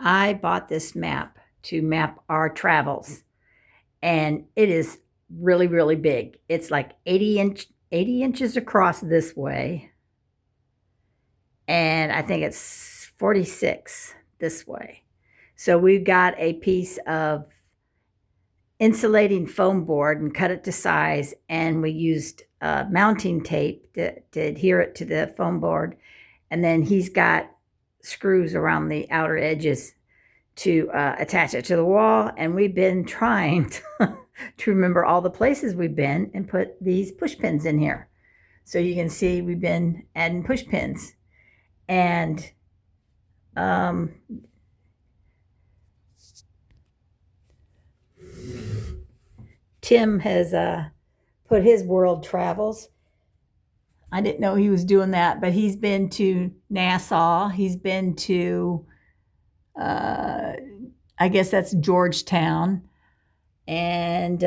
I bought this map to map our travels, and it is really, really big. It's like 80 inches across this way, and I think it's 46 this way. So we've got a piece of insulating foam board and cut it to size, and we used mounting tape to adhere it to the foam board, and then he's got screws around the outer edges to attach it to the wall. And we've been trying to remember all the places we've been and put these push pins in here. So you can see we've been adding push pins. And Tim has put his world travels. I didn't know he was doing that, but he's been to Nassau. He's been to, I guess that's Georgetown. And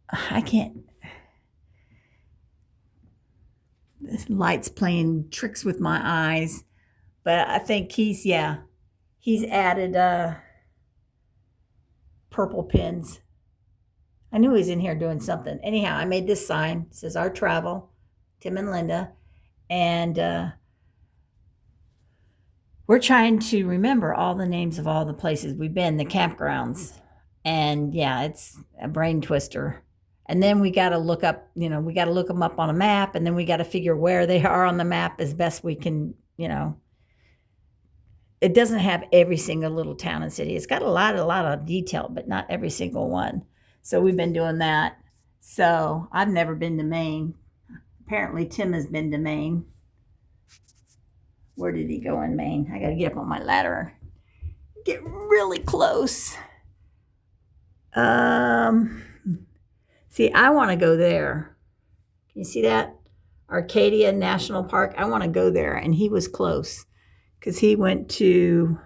I can't, this light's playing tricks with my eyes. But I think he's added purple pins. I knew he was in here doing something. Anyhow, I made this sign. It says Our Travel, Tim and Linda. And we're trying to remember all the names of all the places we've been, the campgrounds. And yeah, it's a brain twister. And then we got to look up, we got to look them up on a map, and then we got to figure where they are on the map as best we can, It doesn't have every single little town and city. It's got a lot of detail, but not every single one. So we've been doing that. So I've never been to Maine. Apparently Tim has been to Maine. Where did he go in Maine? I got to get up on my ladder. Get really close. See, I want to go there. Can you see that? Arcadia National Park. I want to go there. And he was close because he went to...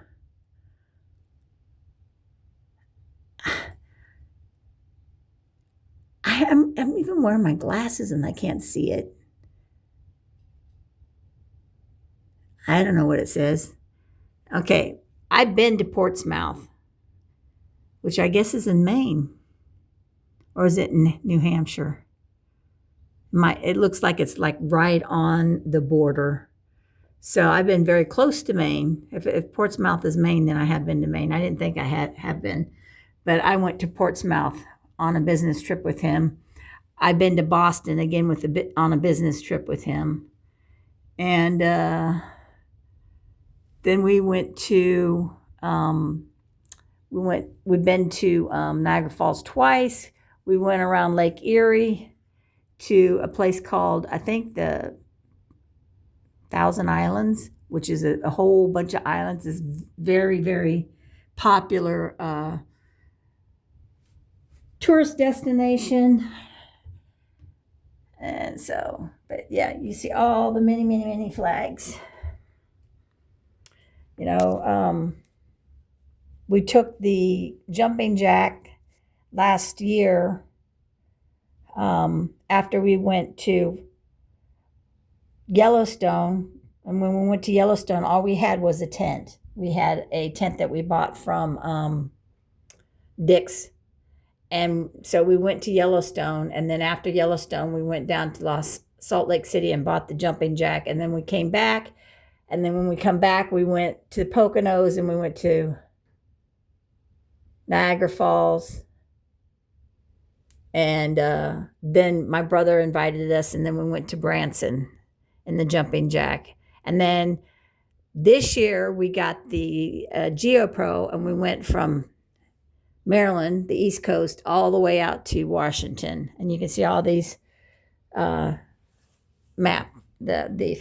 I'm even wearing my glasses and I can't see it. I don't know what it says. Okay, I've been to Portsmouth, which I guess is in Maine. Or is it in New Hampshire? It looks like it's like right on the border. So I've been very close to Maine. If Portsmouth is Maine, then I have been to Maine. I didn't think I have been. But I went to Portsmouth on a business trip with him. I've been to Boston again on a business trip with him. And then we went to, we've been to Niagara Falls twice. We went around Lake Erie to a place called, I think, the Thousand Islands, which is a whole bunch of islands. It's very, very popular tourist destination. And so, but yeah, you see all the many, many, many flags. We took the jumping jack last year after we went to Yellowstone. And when we went to Yellowstone, all we had was a tent. We had a tent that we bought from Dick's. And so we went to Yellowstone, and then after Yellowstone, we went down to Salt Lake City and bought the jumping jack, and then we came back, and then when we come back, we went to Poconos, and we went to Niagara Falls, and then my brother invited us, and then we went to Branson in the jumping jack, and then this year we got the GeoPro, and we went from Maryland, the East Coast, all the way out to Washington. And you can see all these the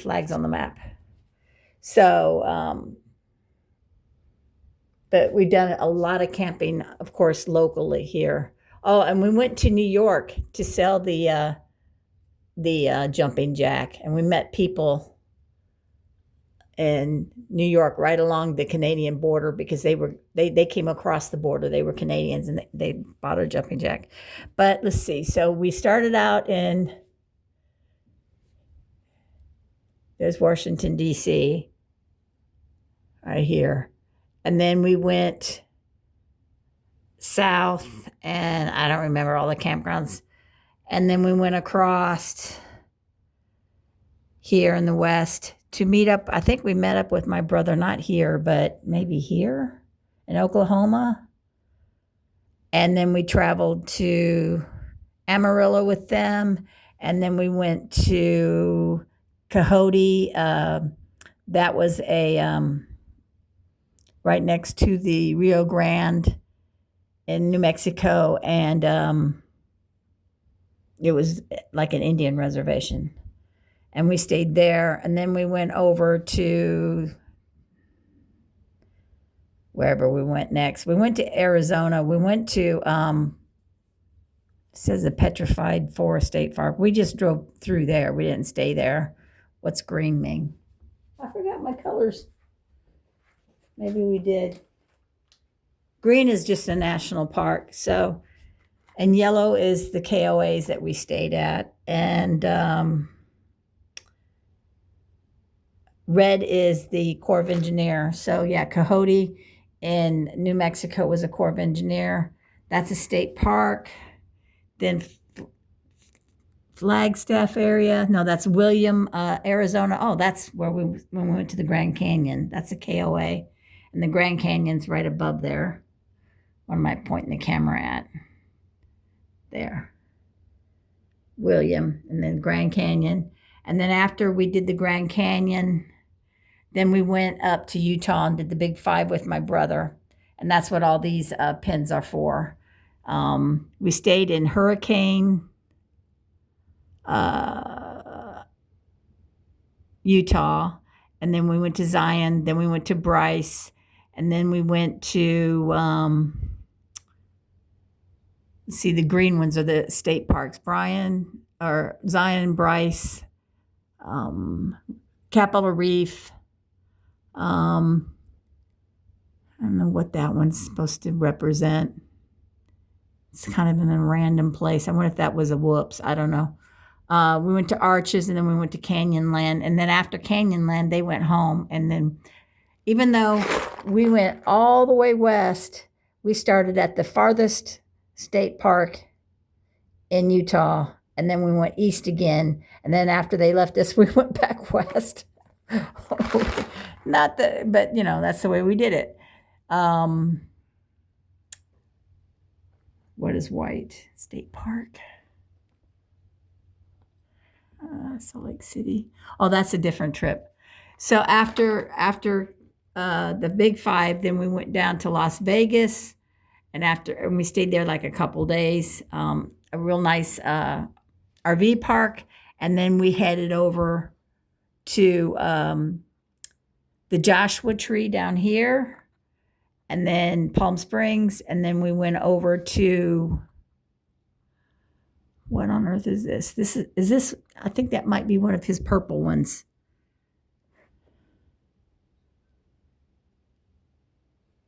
flags on the map. So, but we've done a lot of camping, of course, locally here. Oh, and we went to New York to sell the jumping jack. And we met people in New York right along the Canadian border because they came across the border. They were Canadians and they bought a jumping jack. But let's see. So we started out there's Washington, D.C. right here. And then we went south, and I don't remember all the campgrounds. And then we went across here in the west to meet up. I think we met up with my brother, not here, but maybe here in Oklahoma. And then we traveled to Amarillo with them. And then we went to Coyote. That was right next to the Rio Grande in New Mexico. And it was like an Indian reservation. And we stayed there. And then we went over to wherever we went next. We went to Arizona. We went to, it says the Petrified Forest State Park. We just drove through there. We didn't stay there. What's green mean? I forgot my colors. Maybe we did. Green is just a national park. So, and yellow is the KOAs that we stayed at. And red is the Corps of Engineer. So yeah, Coyote in New Mexico was a Corps of Engineer. That's a state park. Then Flagstaff area. No, that's William, Arizona. Oh, that's where when we went to the Grand Canyon. That's a KOA. And the Grand Canyon's right above there. What am I pointing the camera at? There. William, and then Grand Canyon. And then after we did the Grand Canyon, then we went up to Utah and did the Big Five with my brother. And that's what all these pins are for. We stayed in Hurricane, Utah. And then we went to Zion. Then we went to Bryce. And then we went to, see, the green ones are the state parks. Zion, Bryce, Capitol Reef. I don't know what that one's supposed to represent. It's kind of in a random place. I wonder if that was a whoops. I don't know. We went to Arches, and then we went to Canyonland. And then after Canyonland, they went home. And then even though we went all the way west, we started at the farthest state park in Utah. And then we went east again. And then after they left us, we went back west. But that's the way we did it. What is White State Park? Salt Lake City. Oh, that's a different trip. So after the Big Five, then we went down to Las Vegas, and we stayed there like a couple days. A real nice RV park, and then we headed over to the Joshua Tree down here, and then Palm Springs, and then we went over to, what on earth is this? Is this, I think that might be one of his purple ones.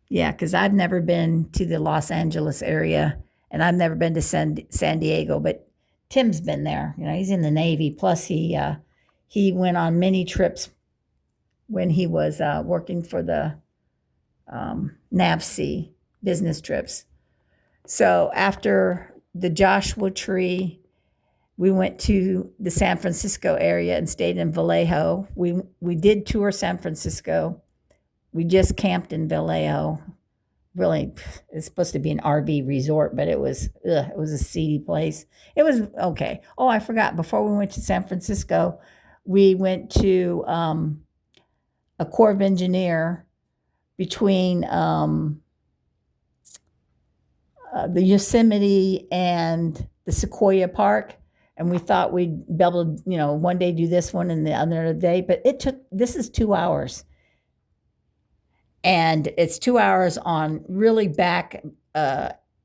Yeah, because I've never been to the Los Angeles area, and I've never been to San Diego, but Tim's been there. He's in the Navy. Plus, he went on many trips when he was working for the NAVSEA business trips. So after the Joshua Tree, we went to the San Francisco area and stayed in Vallejo. We did tour San Francisco. We just camped in Vallejo. Really, it's supposed to be an RV resort, but it was a seedy place. It was okay. Oh, I forgot. Before we went to San Francisco, we went to a Corps of Engineer between the Yosemite and the Sequoia Park. And we thought we'd be able to, one day do this one and the other day. But this is 2 hours. And it's 2 hours on really back,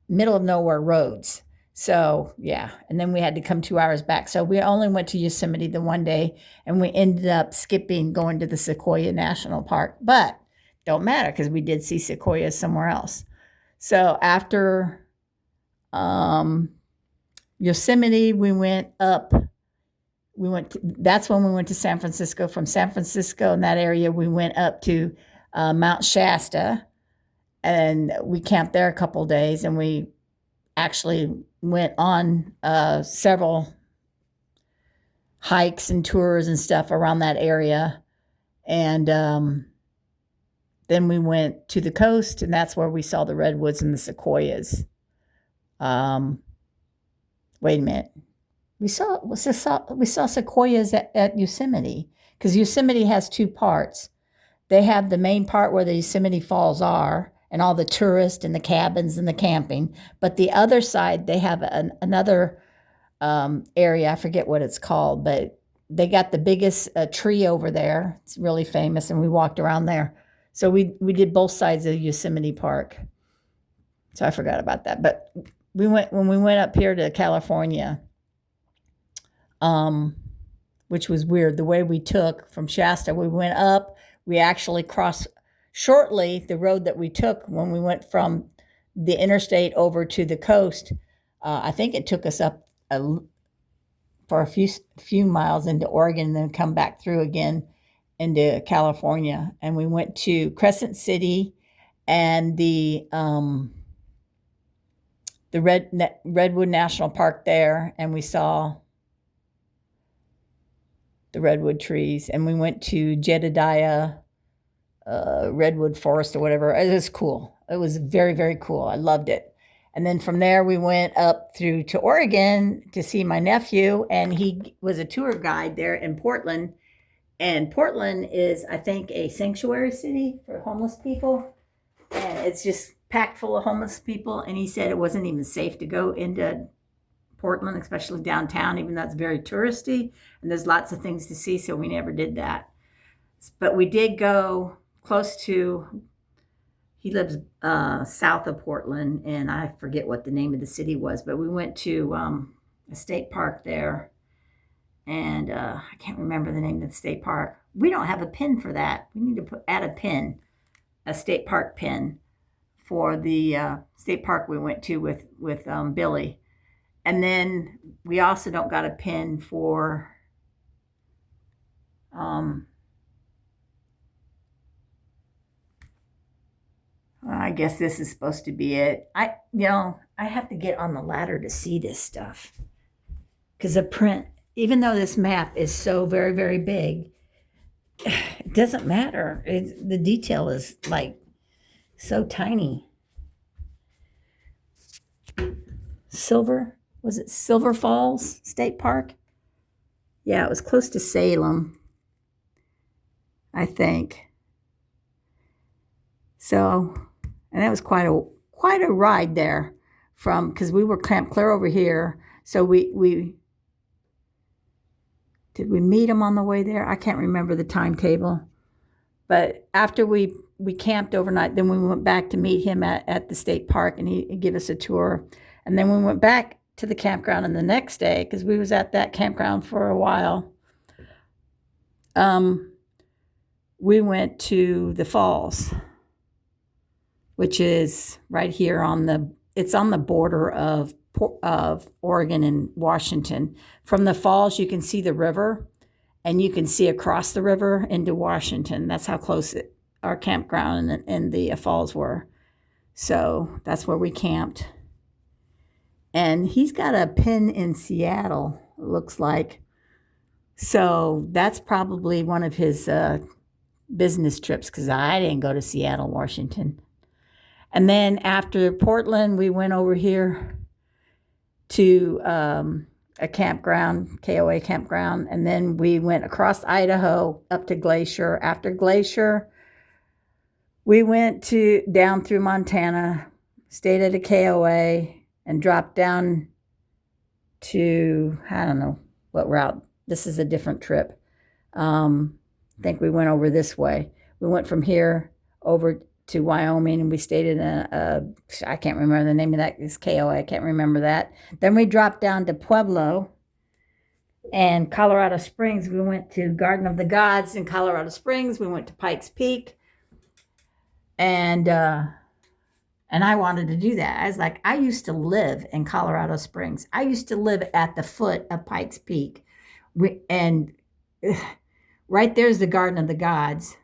middle of nowhere roads. So, yeah. And then we had to come 2 hours back. So we only went to Yosemite the one day, and we ended up going to the Sequoia National Park. But don't matter, because we did see sequoias somewhere else. So after Yosemite, we went up. That's when we went to San Francisco. From San Francisco in that area, we went up to Mount Shasta, and we camped there a couple of days, and we actually went on several hikes and tours and stuff around that area. And then we went to the coast, and that's where we saw the redwoods and the sequoias. Wait a minute. We saw sequoias at Yosemite, because Yosemite has two parts. They have the main part where the Yosemite Falls are, and all the tourists and the cabins and the camping. But the other side, they have another area. I forget what it's called, but they got the biggest tree over there. It's really famous, and we walked around there. So we did both sides of Yosemite Park. So I forgot about that. But when we went up here to California, which was weird, the way we took from Shasta, we went up. We actually crossed shortly the road that we took when we went from the interstate over to the coast. I think it took us up for a few miles into Oregon, and then come back through again into California. And we went to Crescent City and the Redwood National Park there, and we saw the redwood trees. And we went to Jedediah Redwood Forest or whatever. It was cool. It was very, very cool. I loved it. And then from there, we went up through to Oregon to see my nephew, and he was a tour guide there in Portland. And Portland is, I think, a sanctuary city for homeless people. And it's just packed full of homeless people. And he said it wasn't even safe to go into Portland, especially downtown, even though it's very touristy. And there's lots of things to see, so we never did that. But we did go close to, he lives south of Portland, and I forget what the name of the city was, but we went to a state park there. And I can't remember the name of the state park. We don't have a pin for that. We need to add a pin, a state park pin, for the state park we went to with Billy. And then we also don't got a pin for I guess this is supposed to be it. I have to get on the ladder to see this stuff, because the print, even though this map is so very, very big, it doesn't matter. The detail is like so tiny. Was it Silver Falls State Park? Yeah, it was close to Salem, I think. So, and that was quite a ride there, because we were camped clear over here. So we did we meet him on the way there? I can't remember the timetable. But after we camped overnight, then we went back to meet him at the state park, and he gave us a tour. And then we went back to the campground, and the next day, because we was at that campground for a while, we went to the falls, which is right here it's on the border of Oregon and Washington. From the falls, you can see the river, and you can see across the river into Washington. That's how close our campground and the falls were. So that's where we camped. And he's got a pin in Seattle, it looks like. So that's probably one of his business trips, because I didn't go to Seattle, Washington. And then after Portland, we went over here to a campground, KOA campground. And then we went across Idaho up to Glacier. After Glacier, we went down through Montana, stayed at a KOA, and dropped down to, I don't know what route. This is a different trip. I think we went over this way. We went from here over to Wyoming, and we stayed in I can't remember the name of that. It's KOA. I can't remember that. Then we dropped down to Pueblo and Colorado Springs. We went to Garden of the Gods in Colorado Springs. We went to Pikes Peak. And I wanted to do that. I was like, I used to live in Colorado Springs. I used to live at the foot of Pikes Peak. And right there's the Garden of the Gods.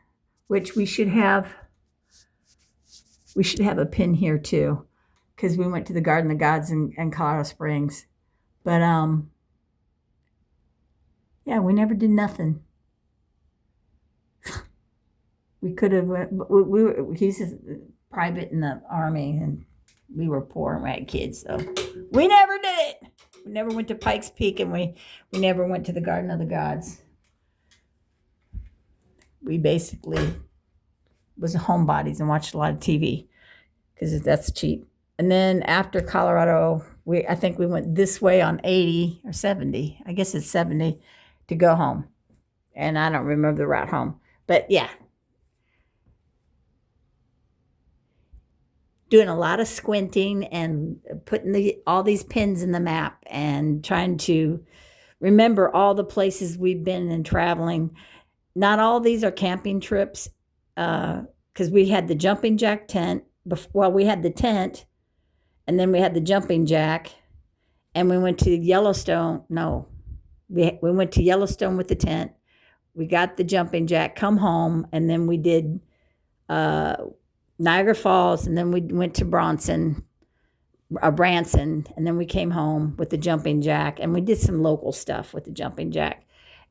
which we should have a pin here too, because we went to the Garden of Gods in Colorado Springs. But yeah, we never did nothing. We could have he's a private in the Army, and we were poor and we had kids, so we never did it. We never went to Pikes Peak, and we never went to the Garden of the Gods. We basically was homebodies and watched a lot of TV because that's cheap. And then after Colorado, I think we went this way on 80 or 70. I guess it's 70 to go home. And I don't remember the route home. But yeah. Doing a lot of squinting and putting all these pins in the map and trying to remember all the places we've been and traveling. Not all these are camping trips, because we had the jumping jack tent. Well, we had the tent, and then we had the jumping jack, and we went to Yellowstone. No, we went to Yellowstone with the tent. We got the jumping jack, come home, and then we did Niagara Falls, and then we went to Branson, and then we came home with the jumping jack, and we did some local stuff with the jumping jack.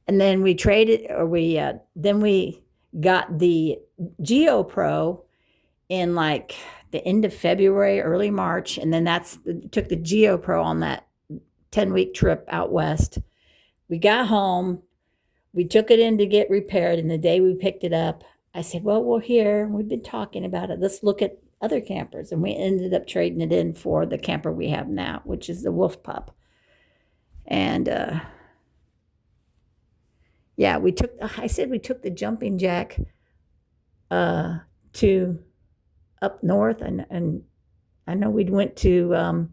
And then we traded, then we got the GeoPro in like the end of February, early March. And then took the GeoPro on that 10-week trip out west. We got home, we took it in to get repaired. And the day we picked it up, I said, well, we're here. We've been talking about it. Let's look at other campers. And we ended up trading it in for the camper we have now, which is the Wolf Pup. And, yeah, we took the jumping jack to up north, and I know we went to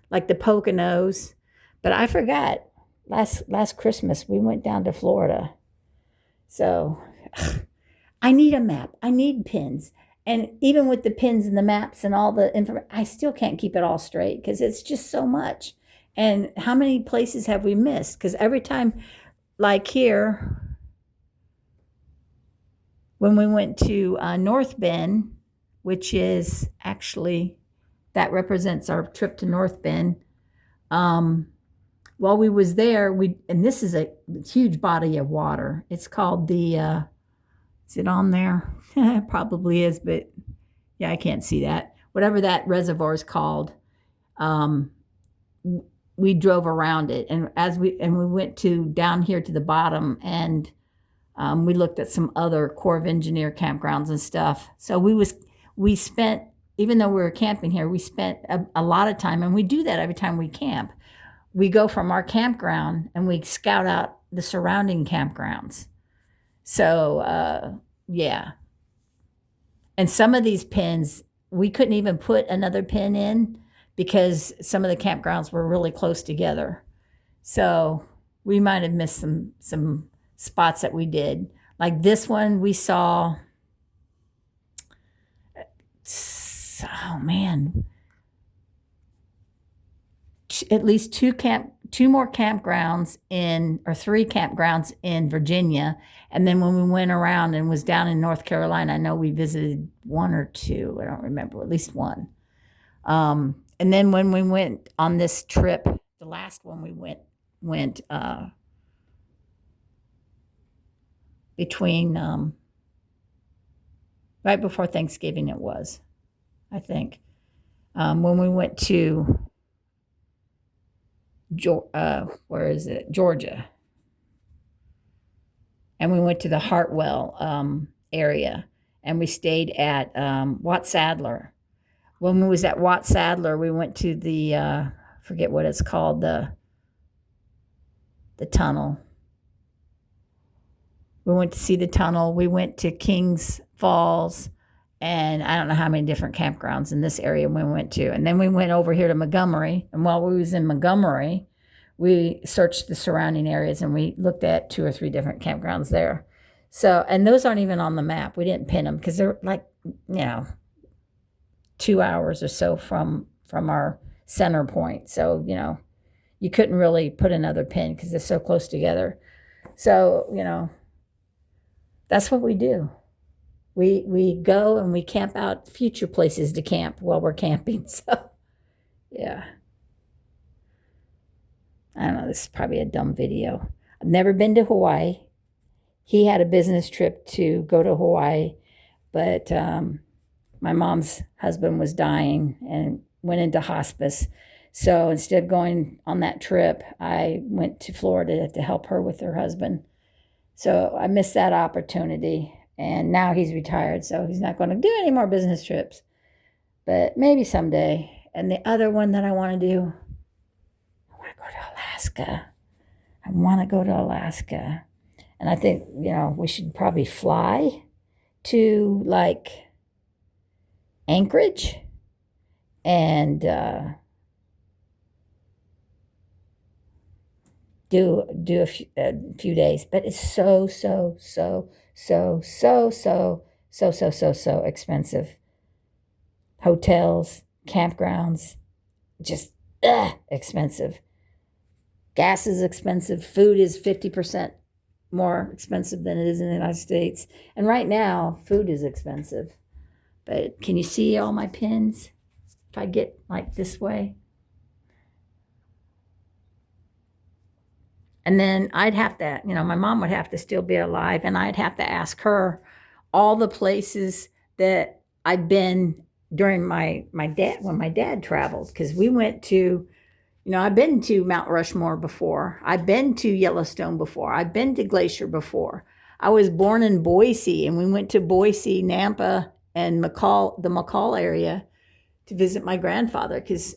like the Poconos, but I forgot last Christmas we went down to Florida. So I need a map. I need pins. And even with the pins and the maps and all the information, I still can't keep it all straight because it's just so much. And how many places have we missed? Because every time, like here, when we went to North Bend, which is actually, that represents our trip to North Bend. While we was there, and this is a huge body of water. It's called the, is it on there? It probably is, but yeah, I can't see that. Whatever that reservoir is called, we drove around it, and we went down here to the bottom, and we looked at some other Corps of Engineer campgrounds and stuff. So we spent, even though we were camping here, we spent a lot of time, and we do that every time we camp. We go from our campground and we scout out the surrounding campgrounds. So, yeah. And some of these pins, we couldn't even put another pin in because some of the campgrounds were really close together. So we might have missed some spots that we did. Like this one we saw, oh man, at least two more campgrounds or three campgrounds in Virginia. And then when we went around and was down in North Carolina, I know we visited one or two. I don't remember, at least one. And then when we went on this trip, the last one we went between right before Thanksgiving it was, I think, when we went to Georgia, and we went to the Hartwell area, and we stayed at Watt Sadler. When we was at Watt Sadler, we went to the forget what it's called, the tunnel. We went to see the tunnel. We went to Kings Falls, and I don't know how many different campgrounds in this area we went to. And then we went over here to Montgomery. And while we was in Montgomery, we searched the surrounding areas, and we looked at 2 or 3 different campgrounds there. So, and those aren't even on the map. We didn't pin them because they're like, 2 hours or so from our center point. So, you couldn't really put another pin because they're so close together. So, that's what we do. we go and we camp out future places to camp while we're camping. So yeah, I don't know. This is probably a dumb video. I've never been to Hawaii. He had a business trip to go to Hawaii, but my mom's husband was dying and went into hospice. So instead of going on that trip, I went to Florida to help her with her husband. So I missed that opportunity. And now he's retired, so he's not going to do any more business trips. But maybe someday. And the other one that I want to do, I want to go to Alaska. I want to go to Alaska. And I think, we should probably fly to like Anchorage and do a few days. But it's so expensive. Hotels, campgrounds, just expensive. Gas is expensive. Food is 50% more expensive than it is in the United States. And right now, food is expensive. But can you see all my pins? If I get like this way. And then I'd have to, my mom would have to still be alive, and I'd have to ask her all the places that I've been during my dad, when my dad traveled, because we went to, I've been to Mount Rushmore before. I've been to Yellowstone before. I've been to Glacier before. I was born in Boise, and we went to Boise, Nampa, and the McCall area to visit my grandfather, because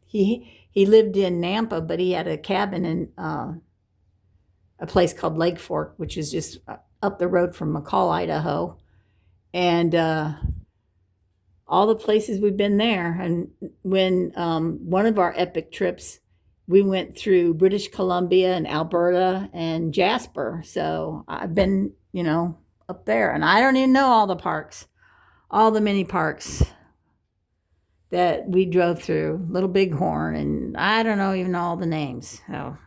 he lived in Nampa, but he had a cabin in a place called Lake Fork, which is just up the road from McCall, Idaho. And all the places we've been there. And when one of our epic trips, we went through British Columbia and Alberta and Jasper. So I've been, up there. And I don't even know all the parks, all the mini parks that we drove through. Little Bighorn, and I don't know even all the names. So,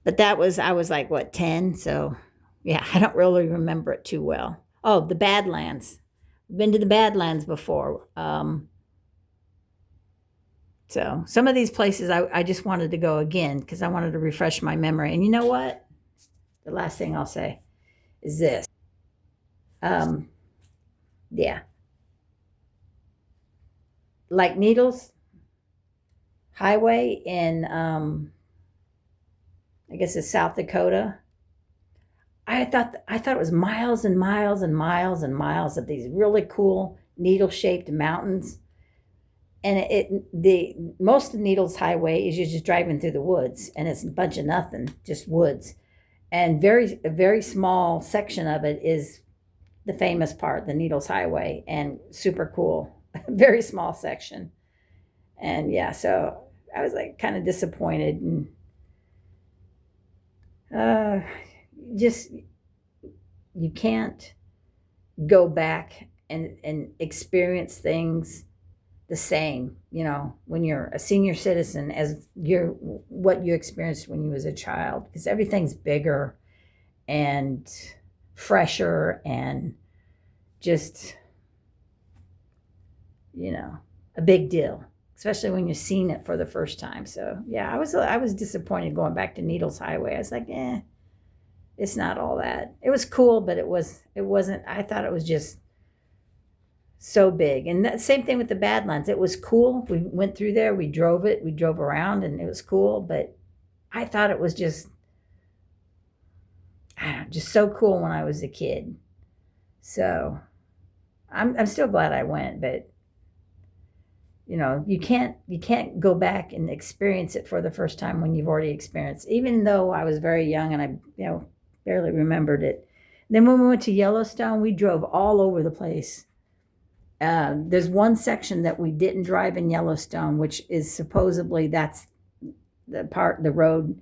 but I was like, what, 10? So yeah, I don't really remember it too well. Oh, the Badlands. Been to the Badlands before. So some of these places I just wanted to go again because I wanted to refresh my memory. And you know what? The last thing I'll say is this. Yeah. Like Needles Highway in, I guess it's South Dakota. I thought it was miles and miles and miles and miles of these really cool needle-shaped mountains. And the most of Needles Highway is you're just driving through the woods, and it's a bunch of nothing, just woods. And a very small section of it is the famous part, the Needles Highway, and super cool. Very small section. And yeah, so I was like kind of disappointed, and just you can't go back and experience things the same, when you're a senior citizen as what you experienced when you was a child, because everything's bigger and fresher and just, a big deal, especially when you've seen it for the first time. So yeah, I was disappointed going back to Needles Highway. I was like, it's not all that. It was cool, but it wasn't. I thought it was just so big. And that same thing with the Badlands. It was cool. We went through there. We drove around, and it was cool. But I thought it was just so cool when I was a kid. So I'm still glad I went, but you can't go back and experience it for the first time when you've already experienced it. Even though I was very young and I barely remembered it. Then when we went to Yellowstone, we drove all over the place. There's one section that we didn't drive in Yellowstone, which is supposedly that's the road,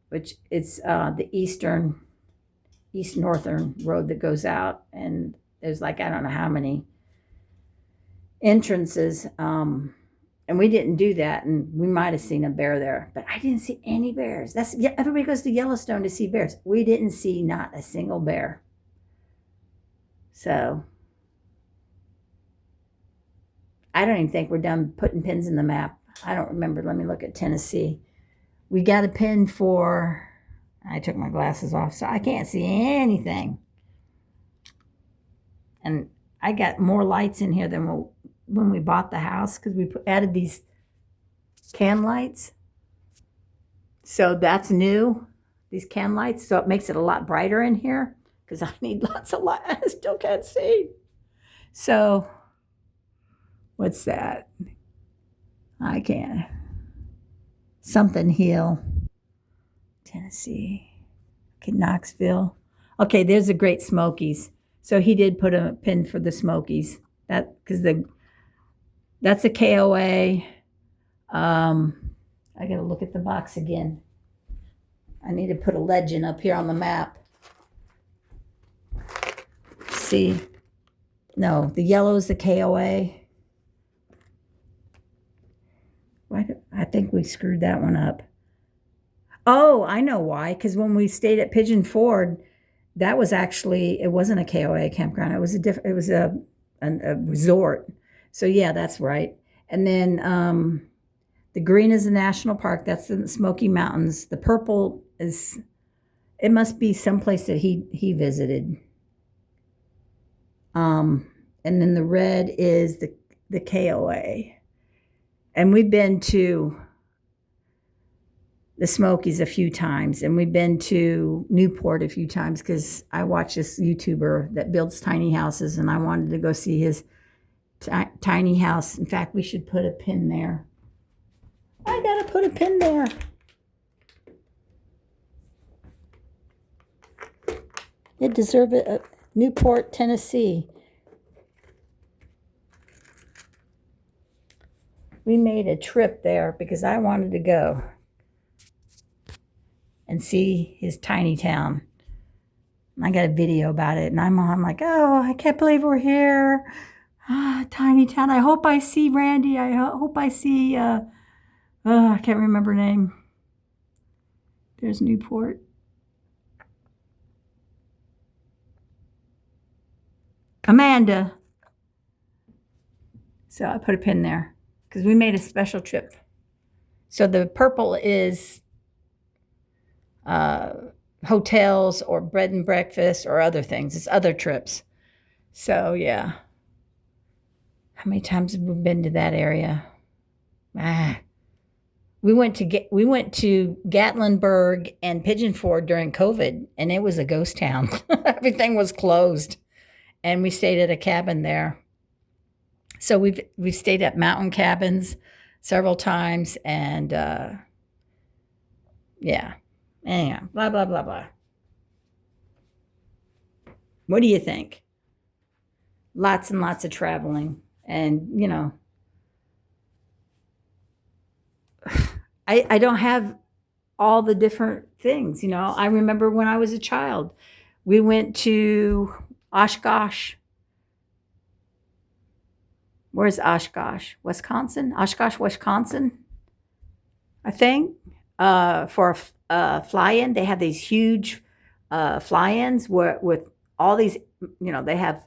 which it's the east northern road that goes out, and there's like I don't know how many entrances, And we didn't do that, and we might have seen a bear there, but I didn't see any bears. That's, yeah, everybody goes to Yellowstone to see bears. We didn't see not a single bear. So I don't even think we're done putting pins in the map. I don't remember. Let me look at Tennessee. We got a pin for, I took my glasses off, so I can't see anything. And I got more lights in here than when we bought the house, because we added these can lights. So that's new, these can lights. So it makes it a lot brighter in here, because I need lots of light. I still can't see. So what's that? I can't. Something Hill, Tennessee. Okay, Knoxville. Okay, there's the Great Smokies. So he did put a pin for the Smokies. That, because that's a KOA. I gotta look at the box again. I need to put a legend up here on the map. See, no, the yellow is the KOA. I think we screwed that one up. Oh, I know why. Because when we stayed at Pigeon Ford, that was actually, it wasn't a KOA campground. It was a resort. So yeah, that's right. And then the green is the national park. That's in the Smoky Mountains. The purple is, it must be someplace that he visited. And then the red is the KOA. And we've been to the Smokies a few times, and we've been to Newport a few times, because I watch this YouTuber that builds tiny houses, and I wanted to go see his tiny house. In fact, we should put a pin there. I gotta put a pin there. It deserves it. Newport, Tennessee. We made a trip there because I wanted to go and see his tiny town. I got a video about it, and I'm like, oh, I can't believe we're here. Tiny town. I hope I see Randy. I hope I see, I can't remember her name. There's Newport. Amanda. So I put a pin there because we made a special trip. So the purple is hotels or bread and breakfast or other things. It's other trips. So yeah. How many times have we been to that area? We went to Gatlinburg and Pigeon Forge during COVID, and it was a ghost town. Everything was closed, and we stayed at a cabin there. So we've stayed at mountain cabins several times, and yeah. Anyhow, blah blah blah blah. What do you think? Lots and lots of traveling, and you know, I don't have all the different things. You know, I remember when I was a child, we went to Oshkosh. Where's Oshkosh? Wisconsin? Oshkosh, Wisconsin, I think. For a fly-in, they have these huge fly-ins with all these, you know, they have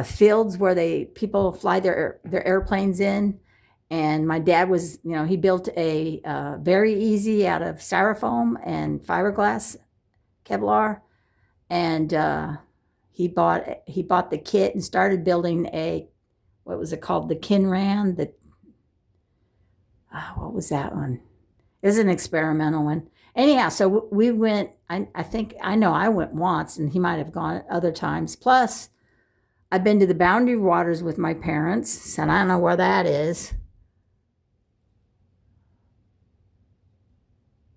fields where people fly their airplanes in. And my dad was, you know, he built a very easy out of styrofoam and fiberglass Kevlar, and he bought the kit and started building what was it called? The Kinran. What was that one? It was an experimental one. Anyhow, so we went. I think I know I went once, and he might have gone other times. Plus, I've been to the Boundary Waters with my parents, and I don't know where that is.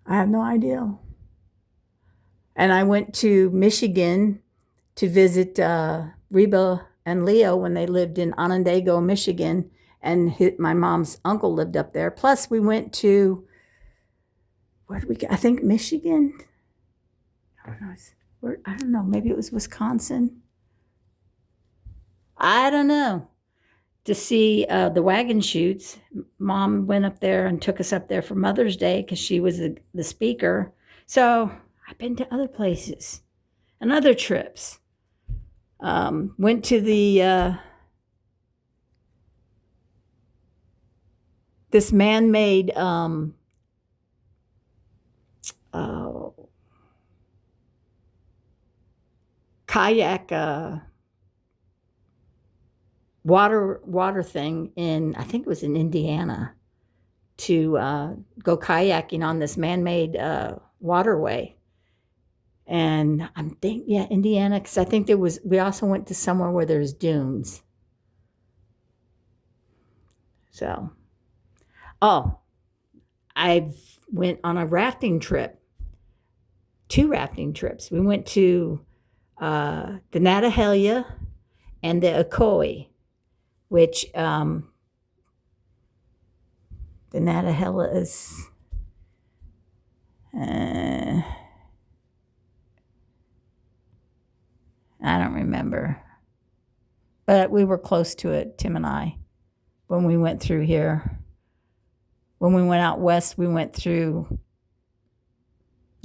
I have no idea. And I went to Michigan to visit Reba and Leo when they lived in Onondaga, Michigan, and my mom's uncle lived up there. Plus, we went to, where did we go? I think Michigan. I don't know. Maybe it was Wisconsin. I don't know. to see the wagon chutes. Mom went up there and took us up there for Mother's Day because she was the speaker. So I've been to other places and other trips. Went to the this man-made kayak water thing in, I think it was in Indiana, to go kayaking on this man-made waterway. And I'm thinking, yeah, Indiana, because I think we also went to somewhere where there's dunes. So, I went on a rafting trip, 2 rafting trips. We went to the Nantahala and the Ocoee, which the Nantahala is I don't remember, but we were close to it, Tim and I, when we went through here. When we went out west, we went through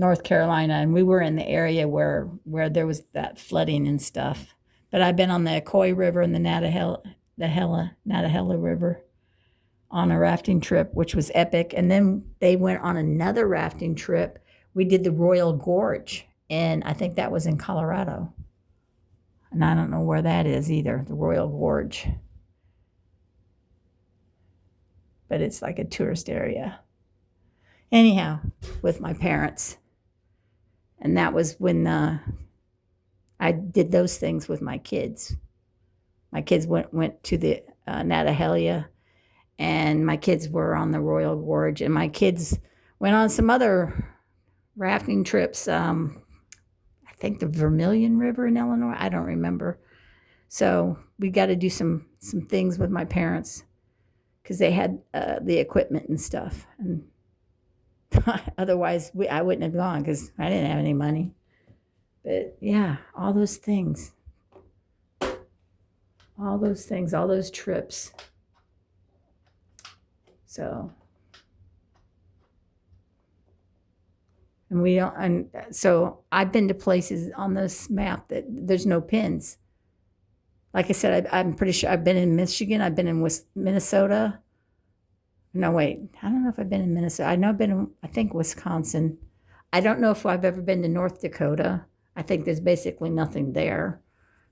North Carolina, and we were in the area where there was that flooding and stuff. But I've been on the Ocoee River and the Nantahala River on a rafting trip, which was epic. And then they went on another rafting trip. We did the Royal Gorge, and I think that was in Colorado. And I don't know where that is either, the Royal Gorge. But it's like a tourist area. Anyhow, with my parents. And that was when I did those things with my kids. My kids went to the Nantahala, and my kids were on the Royal Gorge, and my kids went on some other rafting trips. I think the Vermilion River in Illinois. I don't remember. So we got to do some things with my parents because they had the equipment and stuff. And otherwise, I wouldn't have gone because I didn't have any money. But yeah, all those things. All those trips. So. And so I've been to places on this map that there's no pins. Like I said, I'm pretty sure I've been in Michigan. I've been in Minnesota. No, wait. I don't know if I've been in Minnesota. I know I've been in, I think, Wisconsin. I don't know if I've ever been to North Dakota. I think there's basically nothing there.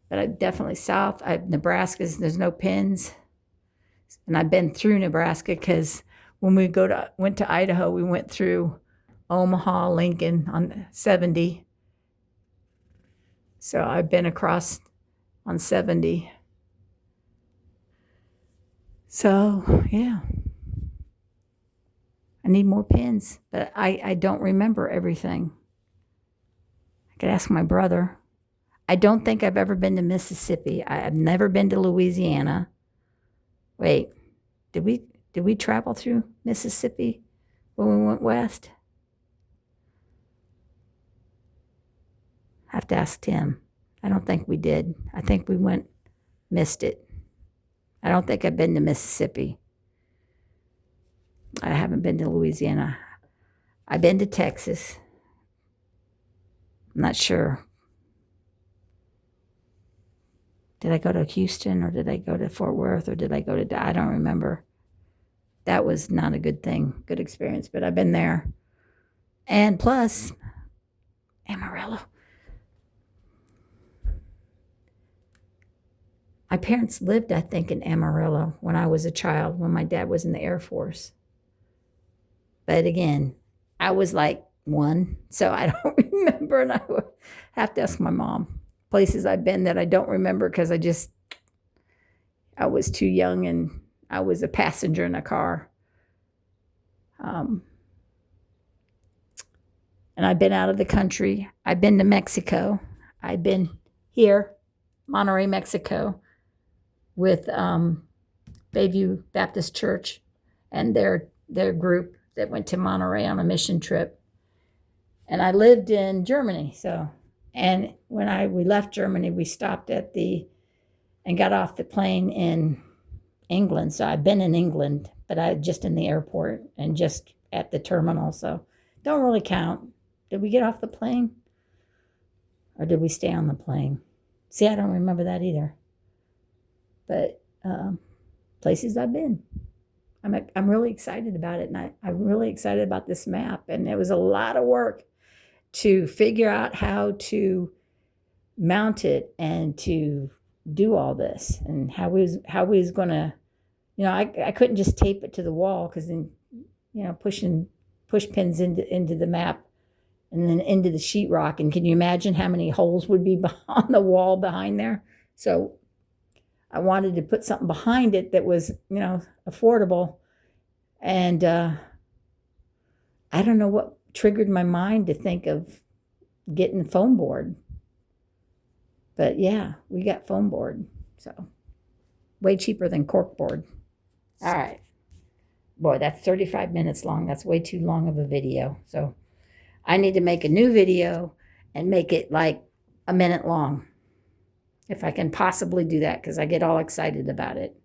But I've definitely south. Nebraska, there's no pins. And I've been through Nebraska because when we went to Idaho, we went through Omaha, Lincoln on 70. So I've been across on 70. So, yeah. I need more pins, but I don't remember everything. I could ask my brother. I don't think I've ever been to Mississippi. I've never been to Louisiana. Wait, did we travel through Mississippi when we went west? I have to ask Tim. I don't think we did. I think we missed it. I don't think I've been to Mississippi. I haven't been to Louisiana. I've been to Texas. I'm not sure. Did I go to Houston or did I go to Fort Worth or did I go to, I don't remember. That was not a good experience, but I've been there. And plus, Amarillo. My parents lived, I think, in Amarillo when I was a child, when my dad was in the Air Force. But again, I was like 1, so I don't remember, and I would have to ask my mom. Places I've been that I don't remember because I was too young and I was a passenger in a car. And I've been out of the country. I've been to Mexico. I've been here, Monterrey, Mexico, with Bayview Baptist Church and their group that went to Monterrey on a mission trip. And I lived in Germany, so. And when we left Germany, we stopped and got off the plane in England. So I've been in England, but I just in the airport and just at the terminal. So don't really count. Did we get off the plane? Or did we stay on the plane? See, I don't remember that either. But places I've been. I'm really excited about it. And I'm really excited about this map. And it was a lot of work to figure out how to mount it and to do all this and how we was going to, I couldn't just tape it to the wall because then, push pins into the map and then into the sheetrock. And can you imagine how many holes would be on the wall behind there? So I wanted to put something behind it that was, affordable. And I don't know what triggered my mind to think of getting the foam board. But yeah, we got foam board. So way cheaper than cork board. All right. Boy, that's 35 minutes long. That's way too long of a video. So I need to make a new video and make it like a minute long. If I can possibly do that, because I get all excited about it.